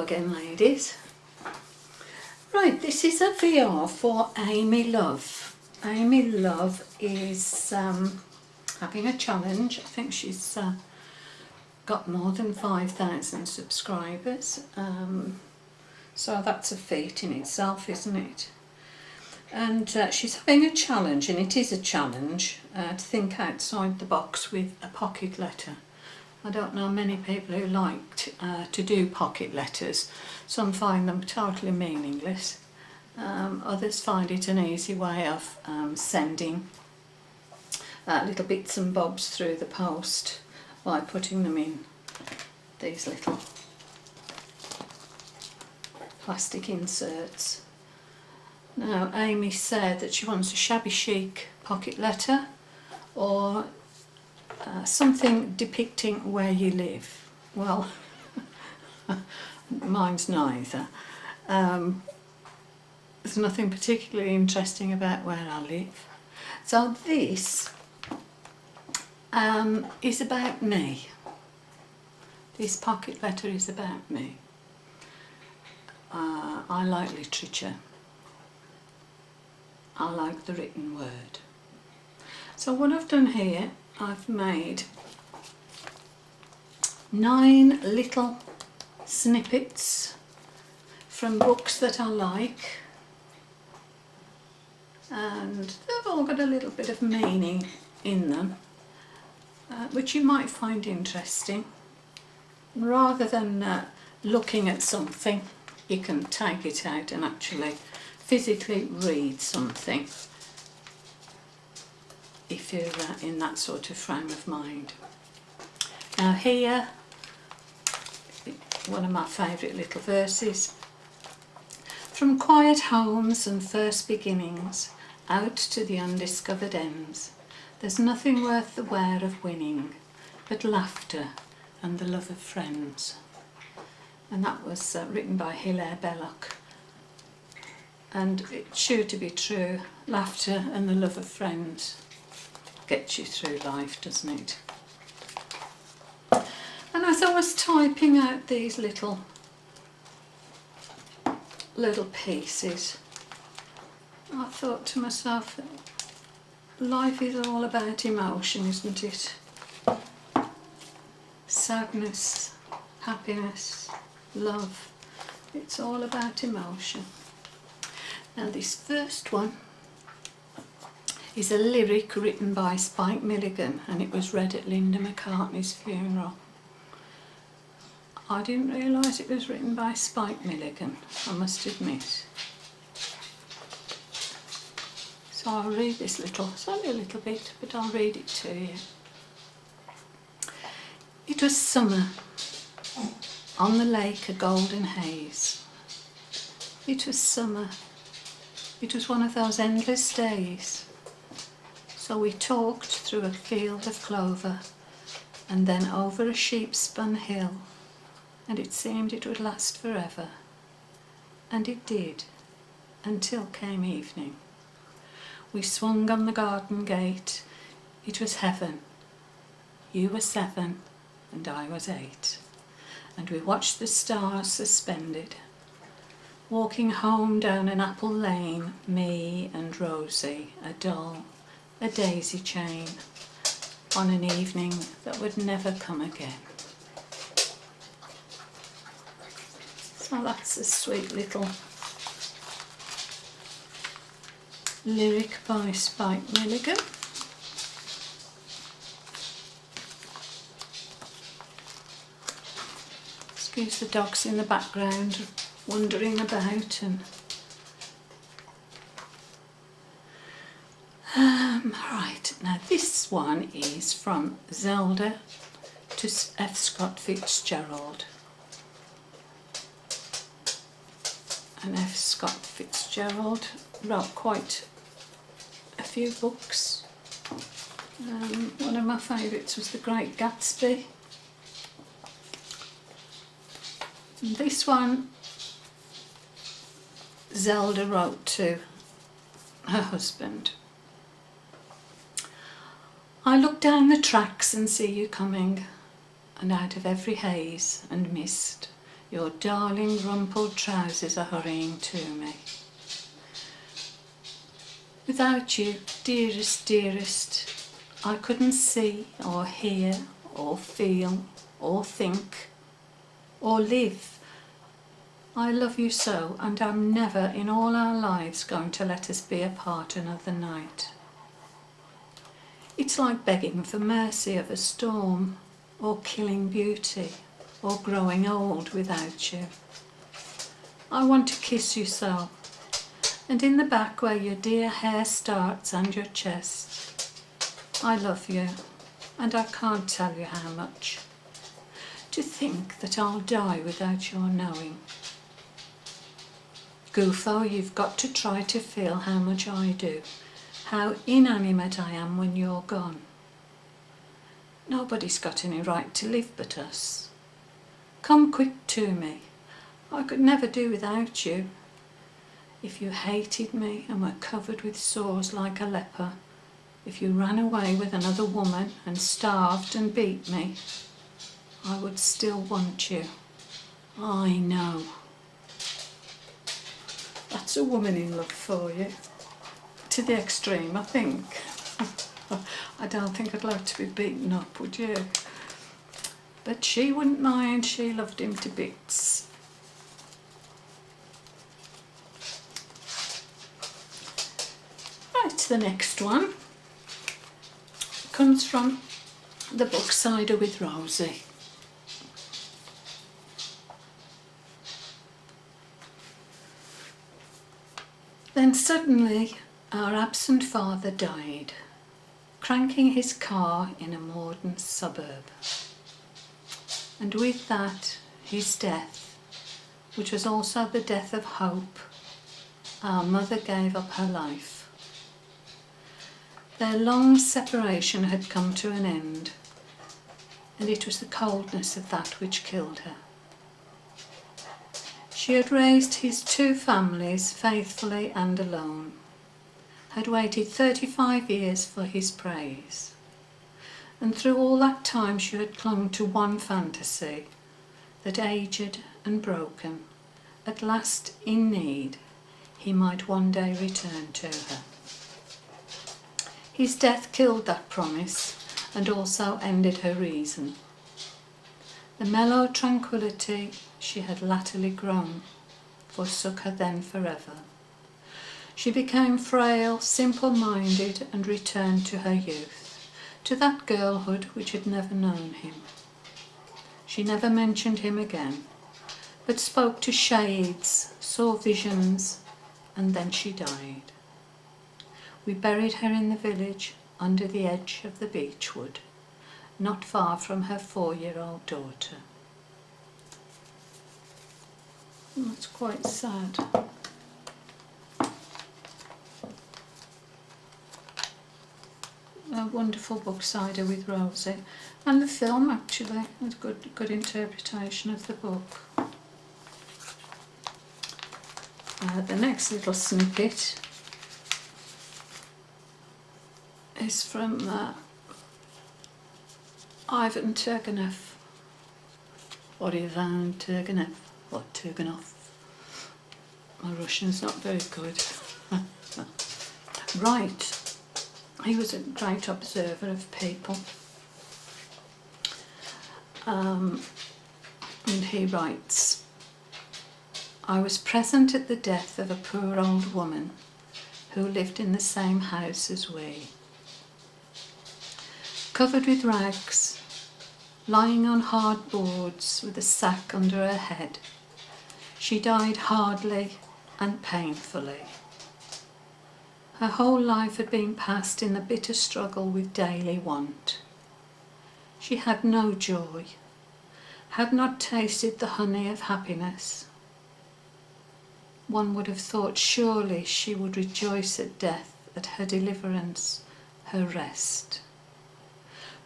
again, ladies. Right, this is a VR for Amy Love. Amy Love is having a challenge. I think she's got more than 5,000 subscribers. So that's a feat in itself, isn't it? And she's having a challenge, and it is a challenge to think outside the box with a pocket letter. I don't know many people who like to do pocket letters. Some find them totally meaningless. Others find it an easy way of sending little bits and bobs through the post by putting them in these little plastic inserts. Now, Amy said that she wants a shabby chic pocket letter or something depicting where you live. Well, mine's neither. There's nothing particularly interesting about where I live. So this is about me. This pocket letter is about me. I like literature. I like the written word. So what I've done here, I've made 9 little snippets from books that I like, and they've all got a little bit of meaning in them, which you might find interesting. Rather than looking at something, you can take it out and actually physically read something if you're in that sort of frame of mind. Now here, one of my favourite little verses. From quiet homes and first beginnings, out to the undiscovered ends, there's nothing worth the wear of winning but laughter and the love of friends. And that was written by Hilaire Belloc. And it's sure to be true, laughter and the love of friends gets you through life, doesn't it? And as I was typing out these little pieces, I thought to myself, life is all about emotion, isn't it? Sadness, happiness, love, it's all about emotion. Now this first one is a lyric written by Spike Milligan, and it was read at Linda McCartney's funeral. I didn't realise it was written by Spike Milligan, I must admit. So I'll read this little, it's only a little bit, but I'll read it to you. It was summer, on the lake a golden haze. It was summer, it was one of those endless days. So we talked through a field of clover and then over a sheep-spun hill, and it seemed it would last forever. And it did, until came evening. We swung on the garden gate. It was heaven. You were 7 and I was 8, and we watched the stars suspended, walking home down an apple lane, me and Rosie, a doll, a daisy chain, on an evening that would never come again. So that's a sweet little lyric by Spike Milligan. Excuse the dogs in the background wandering about. And right, now this one is from Zelda to F. Scott Fitzgerald. And F. Scott Fitzgerald wrote quite a few books. One of my favourites was The Great Gatsby. And this one Zelda wrote to her husband. I look down the tracks and see you coming, and out of every haze and mist Your darling rumpled trousers are hurrying to me. Without you, dearest, dearest, I couldn't see or hear or feel or think or live. I love you so, and I'm never in all our lives going to let us be apart another night. It's like begging for mercy of a storm, or killing beauty, or growing old without you. I want to kiss you so, and in the back where your dear hair starts and your chest. I love you, and I can't tell you how much. To think that I'll die without your knowing. Goofo, you've got to try to feel how much I do, how inanimate I am when you're gone. Nobody's got any right to live but us. Come quick to me. I could never do without you. If you hated me and were covered with sores like a leper, if you ran away with another woman and starved and beat me, I would still want you. I know. That's a woman in love for you. To the extreme, I think. I don't think I'd like to be beaten up, would you? But she wouldn't mind. She loved him to bits. Right, the next one comes from the book Cider with Rosie. Then suddenly our absent father died, cranking his car in a Morden suburb. And with that, his death, which was also the death of hope, our mother gave up her life. Their long separation had come to an end, and it was the coldness of that which killed her. She had raised his two families faithfully and alone, had waited 35 years for his praise, and through all that time she had clung to one fantasy, that aged and broken, at last in need, he might one day return to her. His death killed that promise and also ended her reason. The mellow tranquillity she had latterly grown forsook her then forever. She became frail, simple-minded, and returned to her youth, to that girlhood which had never known him. She never mentioned him again, but spoke to shades, saw visions, and then she died. We buried her in the village, under the edge of the beechwood, not far from her 4-year-old daughter. That's quite sad. A wonderful book, Cider with Rosie, and the film actually was good interpretation of the book. The next little snippet is from Ivan Turgenev, or Ivan Turgenev, or Turgenov. My Russian's not very good. Right, he was a great observer of people. And he writes, I was present at the death of a poor old woman who lived in the same house as we. Covered with rags, lying on hard boards with a sack under her head, she died hardly and painfully. Her whole life had been passed in the bitter struggle with daily want. She had no joy, had not tasted the honey of happiness. One would have thought surely she would rejoice at death, at her deliverance, her rest.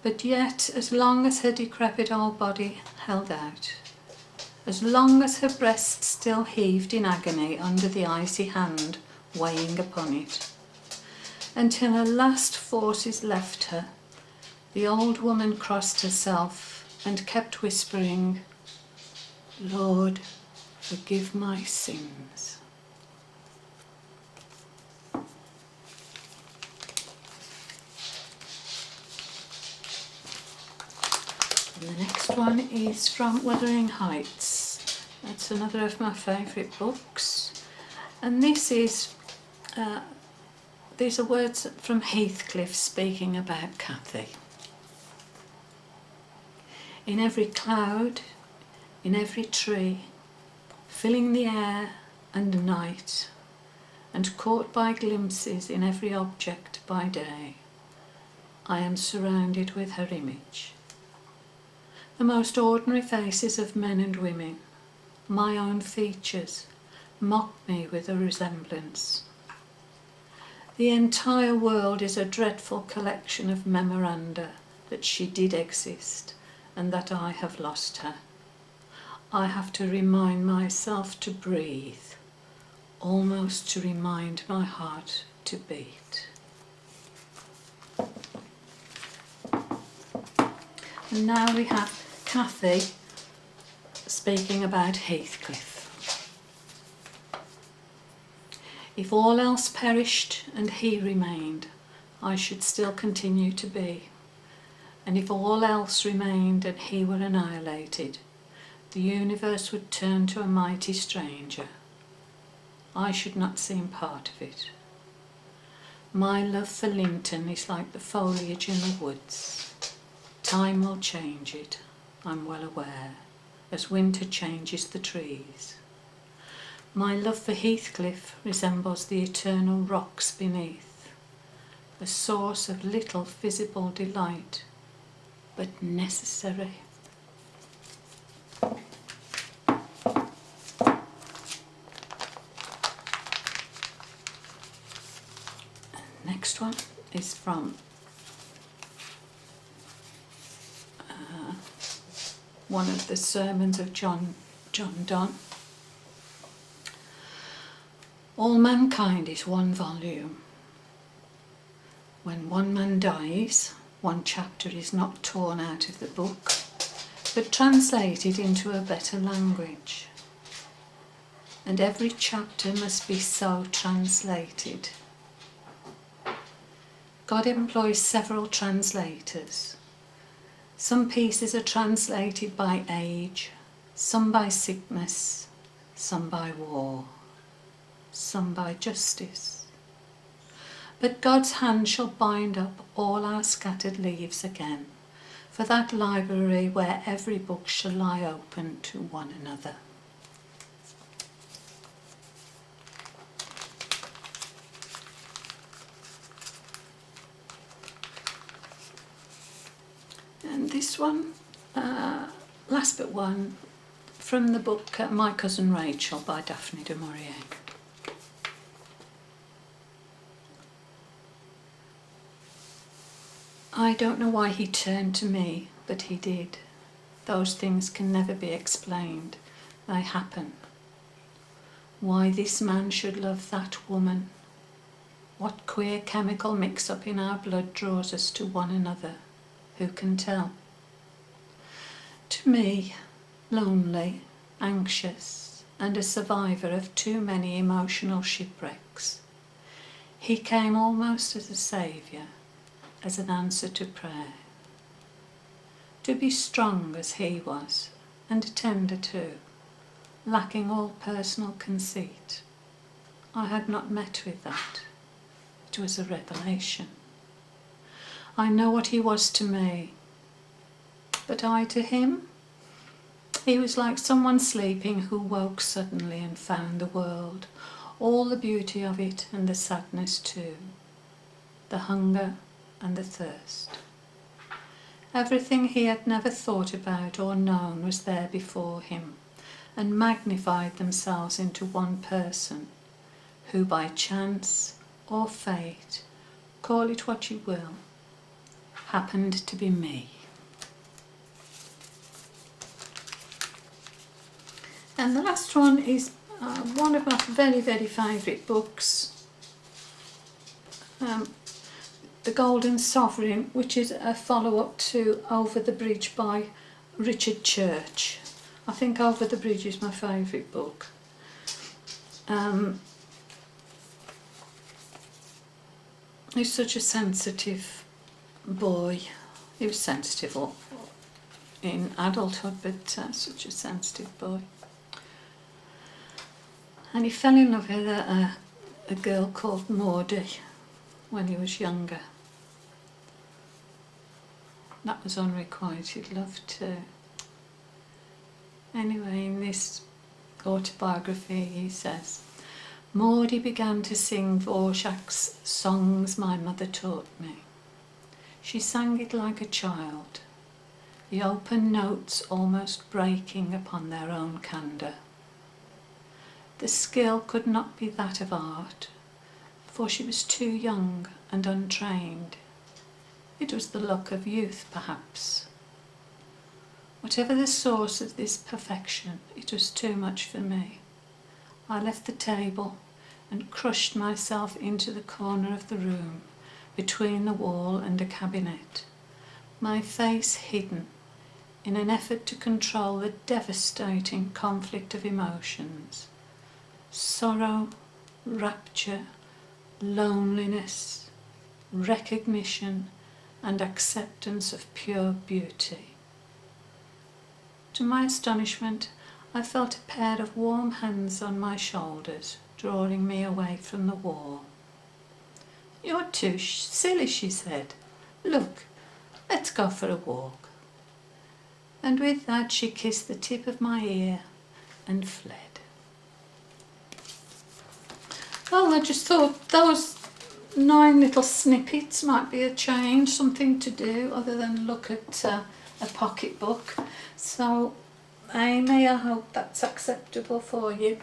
But yet, as long as her decrepit old body held out, as long as her breast still heaved in agony under the icy hand weighing upon it, until her last forces left her, the old woman crossed herself and kept whispering, Lord, forgive my sins. And the next one is from Wuthering Heights. That's another of my favourite books. And this is, these are words from Heathcliff speaking about Cathy. In every cloud, in every tree, filling the air and night, and caught by glimpses in every object by day, I am surrounded with her image. The most ordinary faces of men and women, my own features, mock me with a resemblance. The entire world is a dreadful collection of memoranda that she did exist and that I have lost her. I have to remind myself to breathe, almost to remind my heart to beat. And now we have Cathy speaking about Heathcliff. If all else perished and he remained, I should still continue to be. And if all else remained and he were annihilated, the universe would turn to a mighty stranger. I should not seem part of it. My love for Linton is like the foliage in the woods. Time will change it, I'm well aware, as winter changes the trees. My love for Heathcliff resembles the eternal rocks beneath, a source of little visible delight, but necessary. Next one is from one of the sermons of John Donne. All mankind is one volume. When one man dies, one chapter is not torn out of the book, but translated into a better language. And every chapter must be so translated. God employs several translators. Some pieces are translated by age, some by sickness, some by war, some by justice. But God's hand shall bind up all our scattered leaves again, for that library where every book shall lie open to one another. And this one, last but one, from the book My Cousin Rachel by Daphne du Maurier. I don't know why he turned to me, but he did. Those things can never be explained. They happen. Why this man should love that woman. What queer chemical mix-up in our blood draws us to one another. Who can tell? To me, lonely, anxious, and a survivor of too many emotional shipwrecks, he came almost as a saviour, as an answer to prayer. To be strong as he was, and tender too, lacking all personal conceit. I had not met with that. It was a revelation. I know what he was to me, but I to him? He was like someone sleeping who woke suddenly and found the world, all the beauty of it and the sadness too, the hunger and the thirst. Everything he had never thought about or known was there before him, and magnified themselves into one person, who by chance or fate, call it what you will, happened to be me. And the last one is one of my very, very favourite books, The Golden Sovereign, which is a follow-up to Over the Bridge by Richard Church. I think Over the Bridge is my favourite book. He's such a sensitive boy. He was sensitive in adulthood, but such a sensitive boy. And he fell in love with a girl called Maudie when he was younger. That was unrequited love too. Anyway, in this autobiography he says, Maudie began to sing Dvorak's songs my mother taught me. She sang it like a child, the open notes almost breaking upon their own candour. The skill could not be that of art, for she was too young and untrained. It was the luck of youth, perhaps. Whatever the source of this perfection, it was too much for me. I left the table and crushed myself into the corner of the room, between the wall and a cabinet, my face hidden, in an effort to control the devastating conflict of emotions. Sorrow, rapture, loneliness, recognition, and acceptance of pure beauty. To my astonishment, I felt a pair of warm hands on my shoulders, drawing me away from the wall. "You're too silly," she said. "Look, let's go for a walk." And with that she kissed the tip of my ear and fled. Well, I just thought those 9 little snippets might be a change, something to do other than look at a pocketbook. So Amy, I hope that's acceptable for you,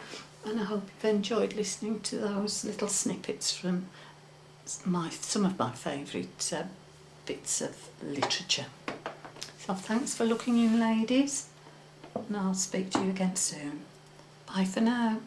and I hope you've enjoyed listening to those little snippets from some of my favourite bits of literature. So thanks for looking in, ladies, and I'll speak to you again soon. Bye for now.